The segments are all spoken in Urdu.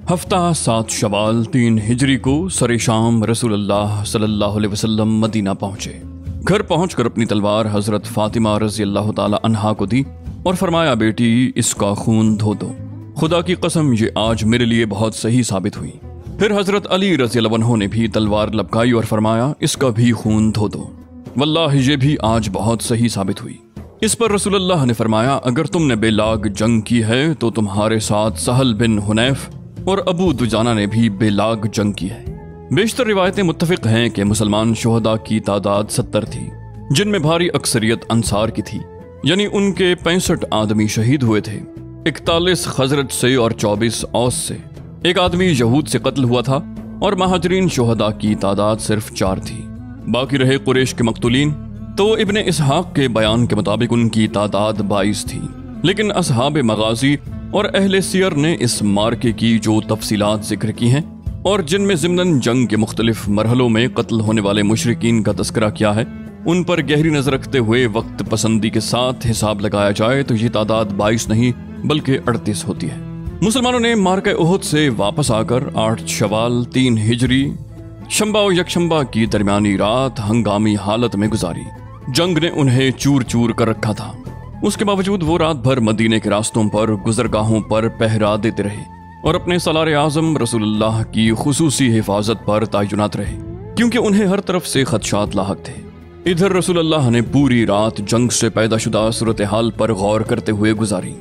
ہفتہ 7 شوال 3 ہجری کو سر شام رسول اللہ صلی اللہ علیہ وسلم مدینہ پہنچے۔ گھر پہنچ کر اپنی تلوار حضرت فاطمہ رضی اللہ تعالی عنہا کو دی اور فرمایا، بیٹی اس کا خون دھو دو، خدا کی قسم یہ آج میرے لیے بہت صحیح ثابت ہوئی۔ پھر حضرت علی رضی اللہ عنہ نے بھی تلوار لپکائی اور فرمایا، اس کا بھی خون دھو دو، واللہ یہ بھی آج بہت صحیح ثابت ہوئی۔ اس پر رسول اللہ نے فرمایا، اگر تم نے بے لاگ جنگ کی ہے تو تمہارے ساتھ سہل بن حنیف اور ابو دجانہ نے بھی بے لاگ جنگ کی ہے۔ بیشتر روایتیں متفق ہیں کہ مسلمان شہداء کی تعداد 70 تھی، جن میں بھاری اکثریت انصار کی تھی، یعنی ان کے 65 آدمی شہید ہوئے تھے، 41 خزرج سے اور 24 اوس سے، ایک آدمی یہود سے قتل ہوا تھا، اور مہاجرین شہداء کی تعداد صرف 4 تھی۔ باقی رہے قریش کے مقتولین، تو ابن اسحاق کے بیان کے مطابق ان کی تعداد 22 تھی، لیکن اصحاب مغازی اور اہل سیر نے اس مارکے کی جو تفصیلات ذکر کی ہیں اور جن میں ضمناً جنگ کے مختلف مرحلوں میں قتل ہونے والے مشرکین کا تذکرہ کیا ہے، ان پر گہری نظر رکھتے ہوئے وقت پسندی کے ساتھ حساب لگایا جائے تو یہ تعداد 22 نہیں بلکہ 38 ہوتی ہے۔ مسلمانوں نے مارکہ احد سے واپس آ کر 8 شوال 3 ہجری شنبہ و یکشنبہ کی درمیانی رات ہنگامی حالت میں گزاری۔ جنگ نے انہیں چور چور کر رکھا تھا، اس کے باوجود وہ رات بھر مدینے کے راستوں پر گزرگاہوں پر پہرا دیتے رہے اور اپنے سالار اعظم رسول اللہ کی خصوصی حفاظت پر تعینات رہے، کیونکہ انہیں ہر طرف سے خدشات لاحق تھے۔ ادھر رسول اللہ نے پوری رات جنگ سے پیدا شدہ صورتحال پر غور کرتے ہوئے گزاری۔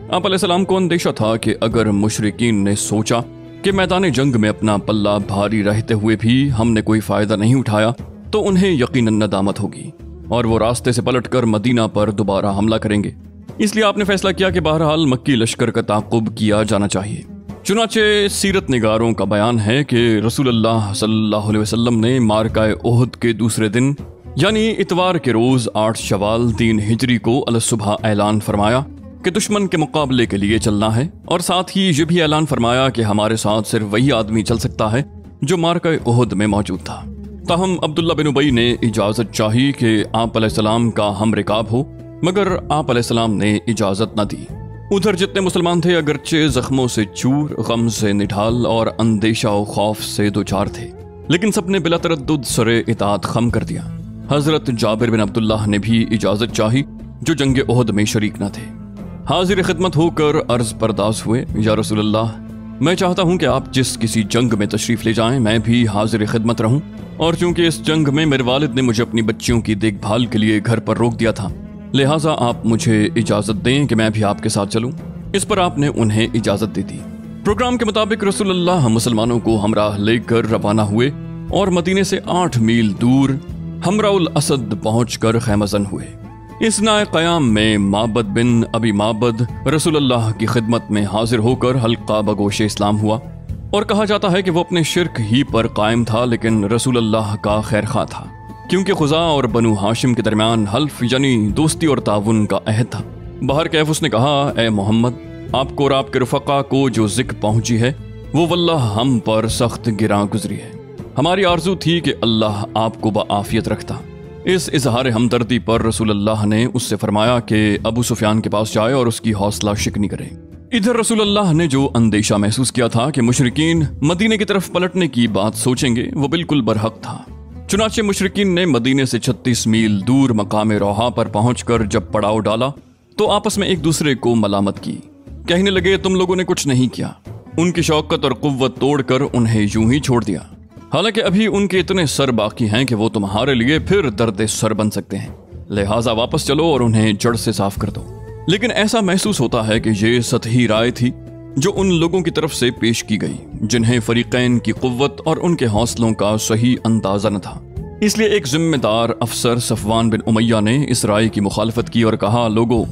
آپ علیہ السلام کو اندیشہ تھا کہ اگر مشرکین نے سوچا کہ میدان جنگ میں اپنا پلہ بھاری رہتے ہوئے بھی ہم نے کوئی فائدہ نہیں اٹھایا تو انہیں یقیناً ندامت ہوگی اور وہ راستے سے پلٹ کر مدینہ پر دوبارہ حملہ کریں گے۔ اس لیے آپ نے فیصلہ کیا کہ بہرحال مکی لشکر کا تعاقب کیا جانا چاہیے۔ چنانچہ سیرت نگاروں کا بیان ہے کہ رسول اللہ صلی اللہ علیہ وسلم نے مارکہ احد کے دوسرے دن یعنی اتوار کے روز 8 شوال 3 ہجری کو الصبح اعلان فرمایا کہ دشمن کے مقابلے کے لیے چلنا ہے، اور ساتھ ہی یہ بھی اعلان فرمایا کہ ہمارے ساتھ صرف وہی آدمی چل سکتا ہے جو مارکہ احد میں موجود تھا۔ تاہم عبداللہ بن ابی نے اجازت چاہی کہ آپ علیہ السلام کا ہم رکاب ہو، مگر آپ علیہ السلام نے اجازت نہ دی۔ ادھر جتنے مسلمان تھے اگرچہ زخموں سے چور، غم سے نڈھال اور اندیشہ و خوف سے دوچار تھے، لیکن سب نے بلا تردد سر اطاعت خم کر دیا۔ حضرت جابر بن عبداللہ نے بھی اجازت چاہی جو جنگ احد میں شریک نہ تھے۔ حاضر خدمت ہو کر عرض پرداز ہوئے، یا رسول اللہ، میں چاہتا ہوں کہ آپ جس کسی جنگ میں تشریف لے جائیں میں بھی حاضر خدمت رہوں، اور چونکہ اس جنگ میں میرے والد نے مجھے اپنی بچیوں کی دیکھ بھال کے لیے گھر پر روک دیا تھا، لہٰذا آپ مجھے اجازت دیں کہ میں بھی آپ کے ساتھ چلوں۔ اس پر آپ نے انہیں اجازت دے دی۔ پروگرام کے مطابق رسول اللہ مسلمانوں کو ہمراہ لے کر روانہ ہوئے اور مدینے سے 8 میل دور حمراء الاسد پہنچ کر خیمہ زن ہوئے۔ اثناء قیام میں معبد بن ابی معبد رسول اللہ کی خدمت میں حاضر ہو کر حلقہ بگوش اسلام ہوا، اور کہا جاتا ہے کہ وہ اپنے شرک ہی پر قائم تھا لیکن رسول اللہ کا خیر خواہ تھا، کیونکہ خزاع اور بنو ہاشم کے درمیان حلف یعنی دوستی اور تعاون کا عہد تھا۔ بہر کیف اس نے کہا، اے محمد، آپ کو اور آپ کے رفقا کو جو ذکر پہنچی ہے وہ واللہ ہم پر سخت گراں گزری ہے۔ ہماری آرزو تھی کہ اللہ آپ کو بعافیت رکھتا۔ اس اظہار ہمدردی پر رسول اللہ نے اس سے فرمایا کہ ابو سفیان کے پاس جائے اور اس کی حوصلہ شکنی کرے۔ ادھر رسول اللہ نے جو اندیشہ محسوس کیا تھا کہ مشرکین مدینے کی طرف پلٹنے کی بات سوچیں گے وہ بالکل برحق تھا۔ چنانچہ مشرکین نے مدینے سے 36 میل دور مقام روحا پر پہنچ کر جب پڑاؤ ڈالا تو آپس میں ایک دوسرے کو ملامت کی، کہنے لگے تم لوگوں نے کچھ نہیں کیا۔ ان کی شوکت اور قوت توڑ کر انہیں یوں ہی چھوڑ دیا، حالانکہ ابھی ان کے اتنے سر باقی ہیں کہ وہ تمہارے لیے پھر درد سر بن سکتے ہیں، لہٰذا واپس چلو اور انہیں جڑ سے صاف کر دو۔ لیکن ایسا محسوس ہوتا ہے کہ یہ سطحی رائے تھی جو ان لوگوں کی طرف سے پیش کی گئی جنہیں فریقین کی قوت اور ان کے حوصلوں کا صحیح اندازہ نہ تھا۔ اس لیے ایک ذمہ دار افسر صفوان بن امیہ نے اس رائے کی مخالفت کی اور کہا، لوگو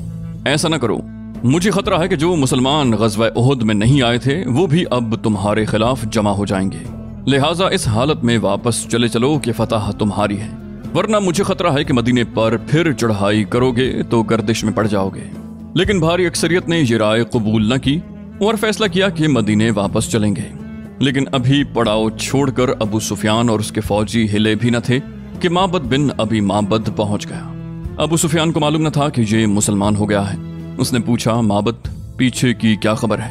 ایسا نہ کرو، مجھے خطرہ ہے کہ جو مسلمان غزوہ احد میں نہیں آئے تھے وہ بھی اب تمہارے خلاف جمع ہو جائیں گے، لہٰذا اس حالت میں واپس چلے چلو کہ فتح تمہاری ہے، ورنہ مجھے خطرہ ہے کہ مدینے پر پھر چڑھائی کرو گے تو گردش میں پڑ جاؤ گے۔ لیکن بھاری اکثریت نے یہ رائے قبول نہ کی اور فیصلہ کیا کہ مدینے واپس چلیں گے۔ لیکن ابھی پڑاؤ چھوڑ کر ابو سفیان اور اس کے فوجی ہلے بھی نہ تھے کہ معبد بن ابی معبد پہنچ گیا۔ ابو سفیان کو معلوم نہ تھا کہ یہ مسلمان ہو گیا ہے۔ اس نے پوچھا، معبد، پیچھے کی کیا خبر ہے؟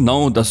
9, 10,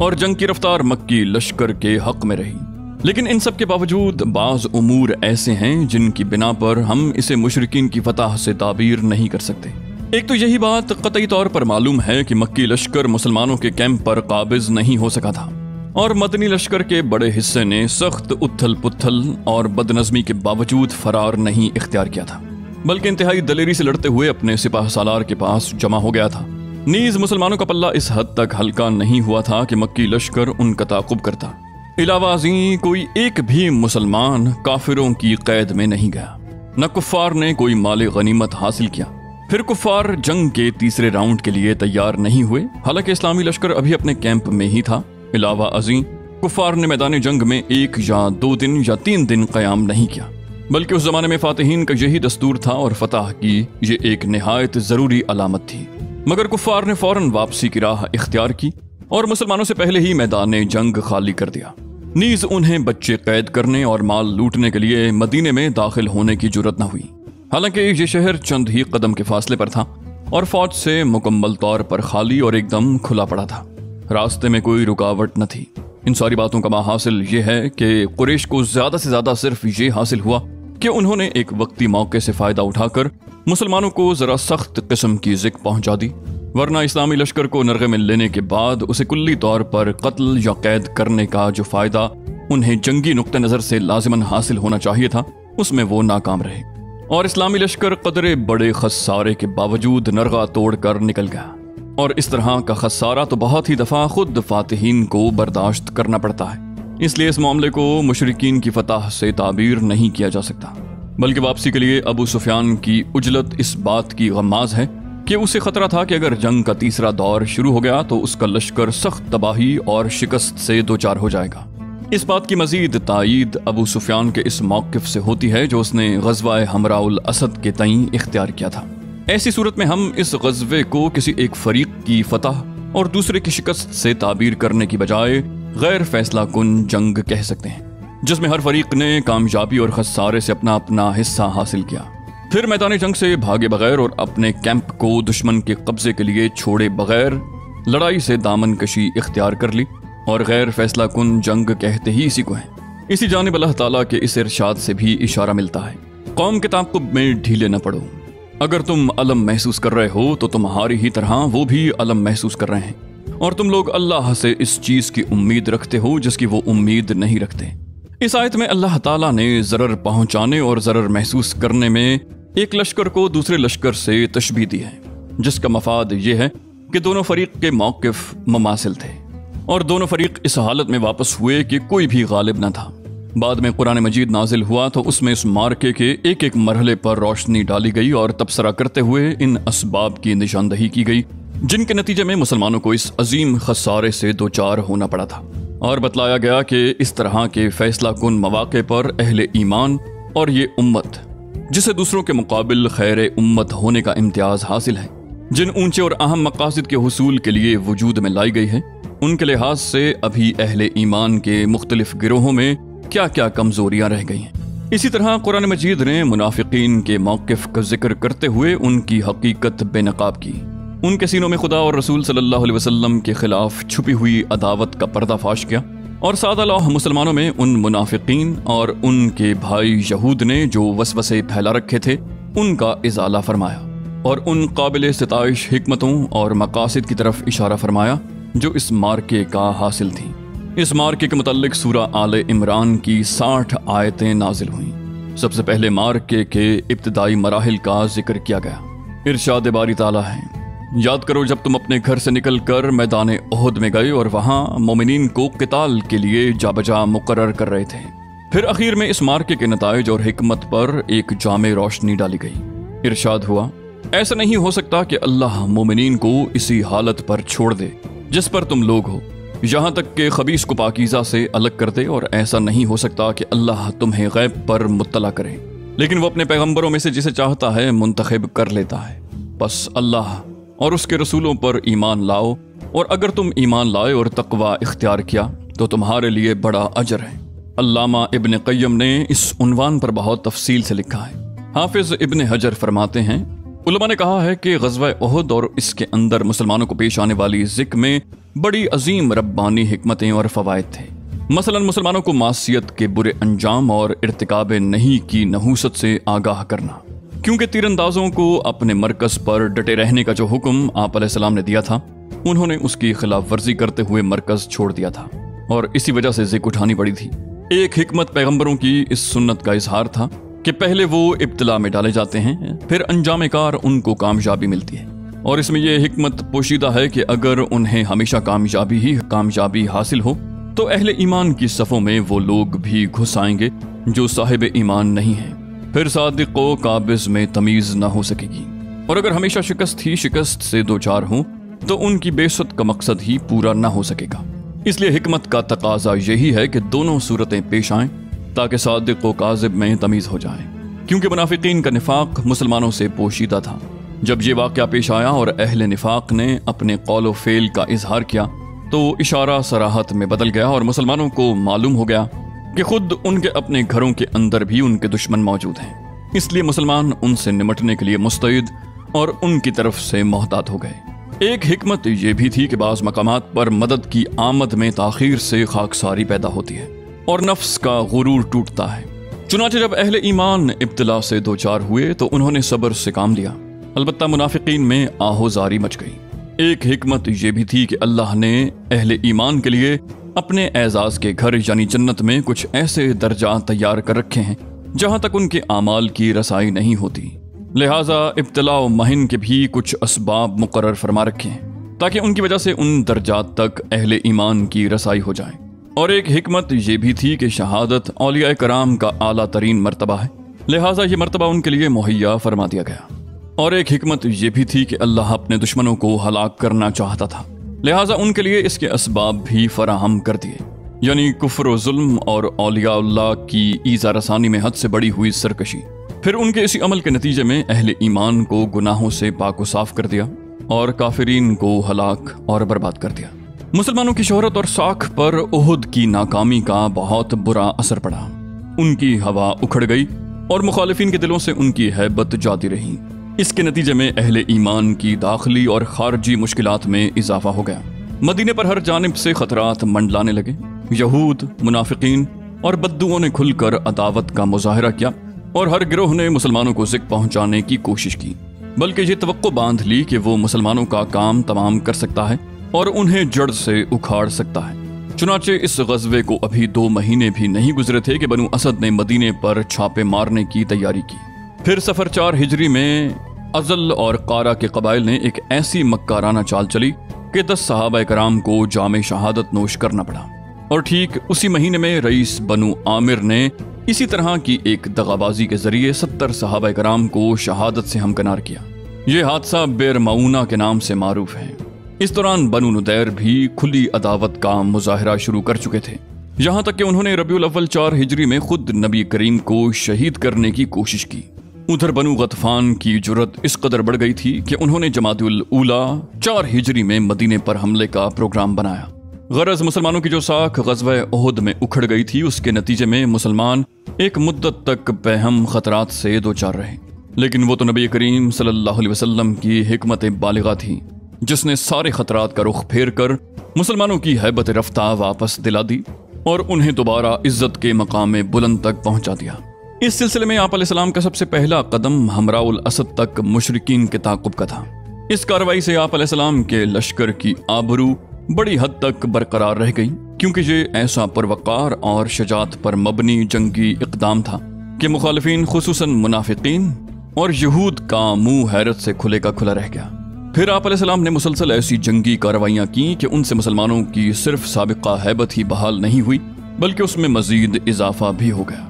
اور جنگ کی رفتار مکی لشکر کے حق میں رہی۔ لیکن ان سب کے باوجود بعض امور ایسے ہیں جن کی بنا پر ہم اسے مشرکین کی فتح سے تعبیر نہیں کر سکتے۔ ایک تو یہی بات قطعی طور پر معلوم ہے کہ مکی لشکر مسلمانوں کے کیمپ پر قابض نہیں ہو سکا تھا، اور مدنی لشکر کے بڑے حصے نے سخت اتھل پتھل اور بدنظمی کے باوجود فرار نہیں اختیار کیا تھا، بلکہ انتہائی دلیری سے لڑتے ہوئے اپنے سپاہ سالار کے پاس جمع ہو گیا تھا۔ نیز مسلمانوں کا پلہ اس حد تک ہلکا نہیں ہوا تھا کہ مکی لشکر ان کا تعاقب کرتا۔ علاوہ ازیں کوئی ایک بھی مسلمان کافروں کی قید میں نہیں گیا، نہ کفار نے کوئی مال غنیمت حاصل کیا۔ پھر کفار جنگ کے تیسرے راؤنڈ کے لیے تیار نہیں ہوئے، حالانکہ اسلامی لشکر ابھی اپنے کیمپ میں ہی تھا۔ علاوہ ازیں کفار نے میدان جنگ میں 1 یا 2 دن یا 3 دن قیام نہیں کیا، بلکہ اس زمانے میں فاتحین کا یہی دستور تھا اور فتح کی یہ ایک نہایت ضروری علامت تھی۔ مگر کفار نے فوراً واپسی کی راہ اختیار کی اور مسلمانوں سے پہلے ہی میدان جنگ خالی کر دیا۔ نیز انہیں بچے قید کرنے اور مال لوٹنے کے لیے مدینے میں داخل ہونے کی جرت نہ ہوئی، حالانکہ یہ شہر چند ہی قدم کے فاصلے پر تھا اور فوج سے مکمل طور پر خالی اور ایک دم کھلا پڑا تھا۔ راستے میں کوئی رکاوٹ نہ تھی۔ ان ساری باتوں کا ماحصل یہ ہے کہ قریش کو زیادہ سے زیادہ صرف یہ حاصل ہوا کہ انہوں نے ایک وقتی موقع سے فائدہ اٹھا کر مسلمانوں کو ذرا سخت قسم کی ذک پہنچا دی، ورنہ اسلامی لشکر کو نرغے میں لینے کے بعد اسے کلی طور پر قتل یا قید کرنے کا جو فائدہ انہیں جنگی نقطہ نظر سے لازماً حاصل ہونا چاہیے تھا، اس میں وہ ناکام رہے، اور اسلامی لشکر قدرے بڑے خسارے کے باوجود نرغہ توڑ کر نکل گیا۔ اور اس طرح کا خسارہ تو بہت ہی دفعہ خود فاتحین کو برداشت کرنا پڑتا ہے، اس لیے اس معاملے کو مشرکین کی فتح سے تعبیر نہیں کیا جا سکتا، بلکہ واپسی کے لیے ابو سفیان کی عجلت اس بات کی غماز ہے کہ اسے خطرہ تھا کہ اگر جنگ کا تیسرا دور شروع ہو گیا تو اس کا لشکر سخت تباہی اور شکست سے دوچار ہو جائے گا۔ اس بات کی مزید تائید ابو سفیان کے اس موقف سے ہوتی ہے جو اس نے غزوہ حمراء الاسد کے تئیں اختیار کیا تھا۔ ایسی صورت میں ہم اس غزوے کو کسی ایک فریق کی فتح اور دوسرے کی شکست سے تعبیر کرنے کی بجائے غیر فیصلہ کن جنگ کہہ سکتے ہیں، جس میں ہر فریق نے کامیابی اور خسارے سے اپنا اپنا حصہ حاصل کیا، پھر میدان جنگ سے بھاگے بغیر اور اپنے کیمپ کو دشمن کے قبضے کے لیے چھوڑے بغیر لڑائی سے دامن کشی اختیار کر لی، اور غیر فیصلہ کن جنگ کہتے ہی اسی کو ہیں۔ اسی جانب اللہ تعالیٰ کے اس ارشاد سے بھی اشارہ ملتا ہے، قوم کے تعاقب میں ڈھیلے نہ پڑو، اگر تم الم محسوس کر رہے ہو تو تمہاری ہی طرح وہ بھی الم محسوس کر رہے ہیں، اور تم لوگ اللہ سے اس چیز کی امید رکھتے ہو جس کی وہ امید نہیں رکھتے۔ اس آیت میں اللہ تعالیٰ نے ضرر پہنچانے اور ضرر محسوس کرنے میں ایک لشکر کو دوسرے لشکر سے تشبیہ دی ہے، جس کا مفاد یہ ہے کہ دونوں فریق کے موقف مماثل تھے اور دونوں فریق اس حالت میں واپس ہوئے کہ کوئی بھی غالب نہ تھا۔ بعد میں قرآن مجید نازل ہوا تو اس میں اس مارکے کے ایک ایک مرحلے پر روشنی ڈالی گئی اور تبصرہ کرتے ہوئے ان اسباب کی نشاندہی کی گئی جن کے نتیجے میں مسلمانوں کو اس عظیم خسارے سے دوچار ہونا پڑا تھا، اور بتلایا گیا کہ اس طرح کے فیصلہ کن مواقع پر اہل ایمان اور یہ امت جسے دوسروں کے مقابل خیر امت ہونے کا امتیاز حاصل ہے، جن اونچے اور اہم مقاصد کے حصول کے لیے وجود میں لائی گئی ہے، ان کے لحاظ سے ابھی اہل ایمان کے مختلف گروہوں میں کیا کیا کمزوریاں رہ گئی ہیں۔ اسی طرح قرآن مجید نے منافقین کے موقف کا ذکر کرتے ہوئے ان کی حقیقت بے نقاب کی، ان کے سینوں میں خدا اور رسول صلی اللہ علیہ وسلم کے خلاف چھپی ہوئی عداوت کا پردہ فاش کیا، اور سادہ لوح مسلمانوں میں ان منافقین اور ان کے بھائی یہود نے جو وسوسے پھیلا رکھے تھے ان کا ازالہ فرمایا، اور ان قابل ستائش حکمتوں اور مقاصد کی طرف اشارہ فرمایا جو اس مارکے کا حاصل تھیں۔ اس مارکے کے متعلق سورہ آل عمران کی 60 آیتیں نازل ہوئیں۔ سب سے پہلے مارکے کے ابتدائی مراحل کا ذکر کیا گیا۔ ارشاد باری تعالیٰ ہے، یاد کرو جب تم اپنے گھر سے نکل کر میدان احد میں گئے اور وہاں مومنین کو قتال کے لیے جا بجا مقرر کر رہے تھے۔ پھر اخیر میں اس مارکے کے نتائج اور حکمت پر ایک جامع روشنی ڈالی گئی۔ ارشاد ہوا، ایسا نہیں ہو سکتا کہ اللہ مومنین کو اسی حالت پر چھوڑ دے جس پر تم لوگ ہو، یہاں تک کہ خبیث کو پاکیزہ سے الگ کر دے، اور ایسا نہیں ہو سکتا کہ اللہ تمہیں غیب پر مطلع کرے، لیکن وہ اپنے پیغمبروں میں سے جسے چاہتا ہے منتخب کر لیتا ہے۔ بس اللہ اور اس کے رسولوں پر ایمان لاؤ، اور اگر تم ایمان لائے اور تقوی اختیار کیا تو تمہارے لیے بڑا اجر ہے۔ علامہ ابن قیم نے اس عنوان پر بہت تفصیل سے لکھا ہے۔ حافظ ابن حجر فرماتے ہیں، علماء نے کہا ہے کہ غزوہ احد اور اس کے اندر مسلمانوں کو پیش آنے والی ذکر میں بڑی عظیم ربانی حکمتیں اور فوائد تھے۔ مثلا مسلمانوں کو معصیت کے برے انجام اور ارتکاب نہیں کی نحوست سے آگاہ کرنا، کیونکہ تیر اندازوں کو اپنے مرکز پر ڈٹے رہنے کا جو حکم آپ علیہ السلام نے دیا تھا، انہوں نے اس کی خلاف ورزی کرتے ہوئے مرکز چھوڑ دیا تھا اور اسی وجہ سے ذکر اٹھانی پڑی تھی۔ ایک حکمت پیغمبروں کی اس سنت کا اظہار تھا کہ پہلے وہ ابتلا میں ڈالے جاتے ہیں، پھر انجام کار ان کو کامیابی ملتی ہے، اور اس میں یہ حکمت پوشیدہ ہے کہ اگر انہیں ہمیشہ کامیابی حاصل ہو تو اہل ایمان کی صفوں میں وہ لوگ بھی گھس آئیں گے جو صاحب ایمان نہیں ہیں، پھر صادق و قابض میں تمیز نہ ہو سکے گی، اور اگر ہمیشہ شکست سے دوچار ہوں تو ان کی بیست کا مقصد ہی پورا نہ ہو سکے گا۔ اس لیے حکمت کا تقاضا یہی ہے کہ دونوں صورتیں پیش آئیں تاکہ صادق و کاذب میں تمیز ہو جائے، کیونکہ منافقین کا نفاق مسلمانوں سے پوشیدہ تھا۔ جب یہ واقعہ پیش آیا اور اہل نفاق نے اپنے قول و فعل کا اظہار کیا تو اشارہ صراحت میں بدل گیا اور مسلمانوں کو معلوم ہو گیا کہ خود ان کے اپنے گھروں کے اندر بھی ان کے دشمن موجود ہیں، اس لیے مسلمان ان سے نمٹنے کے لیے مستعد اور ان کی طرف سے محتاط ہو گئے۔ ایک حکمت یہ بھی تھی کہ بعض مقامات پر مدد کی آمد میں تاخیر سے خاکساری پیدا ہوتی ہے اور نفس کا غرور ٹوٹتا ہے۔ چنانچہ جب اہل ایمان ابتلا سے دوچار ہوئے تو انہوں نے صبر سے کام لیا، البتہ منافقین میں آہوزاری مچ گئی۔ ایک حکمت یہ بھی تھی کہ اللہ نے اہل ایمان کے لیے اپنے اعزاز کے گھر یعنی جنت میں کچھ ایسے درجات تیار کر رکھے ہیں جہاں تک ان کے اعمال کی رسائی نہیں ہوتی، لہٰذا ابتلا و محن کے بھی کچھ اسباب مقرر فرما رکھے ہیں تاکہ ان کی وجہ سے ان درجات تک اہل ایمان کی رسائی ہو جائے۔ اور ایک حکمت یہ بھی تھی کہ شہادت اولیاء کرام کا اعلیٰ ترین مرتبہ ہے، لہٰذا یہ مرتبہ ان کے لیے مہیا فرما دیا گیا۔ اور ایک حکمت یہ بھی تھی کہ اللہ اپنے دشمنوں کو ہلاک کرنا چاہتا تھا، لہٰذا ان کے لیے اس کے اسباب بھی فراہم کر دیے، یعنی کفر و ظلم اور اولیاء اللہ کی ایذا رسانی میں حد سے بڑی ہوئی سرکشی۔ پھر ان کے اسی عمل کے نتیجے میں اہل ایمان کو گناہوں سے پاک و صاف کر دیا اور کافرین کو ہلاک اور برباد کر دیا۔ مسلمانوں کی شہرت اور ساکھ پر احد کی ناکامی کا بہت برا اثر پڑا، ان کی ہوا اکھڑ گئی اور مخالفین کے دلوں سے ان کی ہیبت جاتی رہی۔ اس کے نتیجے میں اہل ایمان کی داخلی اور خارجی مشکلات میں اضافہ ہو گیا۔ مدینے پر ہر جانب سے خطرات منڈلانے لگے، یہود، منافقین اور بدوؤں نے کھل کر عداوت کا مظاہرہ کیا اور ہر گروہ نے مسلمانوں کو ذکر پہنچانے کی کوشش کی، بلکہ یہ توقع باندھ لی کہ وہ مسلمانوں کا کام تمام کر سکتا ہے اور انہیں جڑ سے اکھاڑ سکتا ہے۔ چنانچہ اس غزوے کو ابھی 2 مہینے بھی نہیں گزرے تھے کہ بنو اسد نے مدینے پر چھاپے مارنے کی تیاری کی۔ پھر صفر 4 ہجری میں ازل اور قارہ کے قبائل نے ایک ایسی مکارانہ چال چلی کہ 10 صحابہ کرام کو جام شہادت نوش کرنا پڑا، اور ٹھیک اسی مہینے میں رئیس بنو عامر نے اسی طرح کی ایک دغابازی کے ذریعے 70 صحابہ کرام کو شہادت سے ہمکنار کیا۔ یہ حادثہ بیر معونہ کے نام سے معروف ہے۔ اس دوران بنو نذیر بھی کھلی عداوت کا مظاہرہ شروع کر چکے تھے، یہاں تک کہ انہوں نے ربیع الاول 4 ہجری میں خود نبی کریم کو شہید کرنے کی کوشش کی۔ ادھر بنو غطفان کی جرت اس قدر بڑھ گئی تھی کہ انہوں نے جمادی الاولیٰ 4 ہجری میں مدینے پر حملے کا پروگرام بنایا۔ غرض مسلمانوں کی جو ساکھ غزوہ احد میں اکھڑ گئی تھی، اس کے نتیجے میں مسلمان ایک مدت تک بہم خطرات سے دوچار رہے، لیکن وہ تو نبی کریم صلی اللہ علیہ وسلم کی حکمت بالغہ تھی جس نے سارے خطرات کا رخ پھیر کر مسلمانوں کی ہیبت رفتہ واپس دلا دی اور انہیں دوبارہ عزت کے مقام بلند تک پہنچا دیا۔ اس سلسلے میں آپ علیہ السلام کا سب سے پہلا قدم حمراء الاسد تک مشرکین کے تعاقب کا تھا۔ اس کارروائی سے آپ علیہ السلام کے لشکر کی آبرو بڑی حد تک برقرار رہ گئی، کیونکہ یہ ایسا پروقار اور شجاعت پر مبنی جنگی اقدام تھا کہ مخالفین خصوصاً منافقین اور یہود کا منہ حیرت سے کھلے کا کھلا رہ گیا۔ پھر آپ علیہ السلام نے مسلسل ایسی جنگی کارروائیاں کی کہ ان سے مسلمانوں کی صرف سابقہ ہیبت ہی بحال نہیں ہوئی بلکہ اس میں مزید اضافہ بھی ہو گیا۔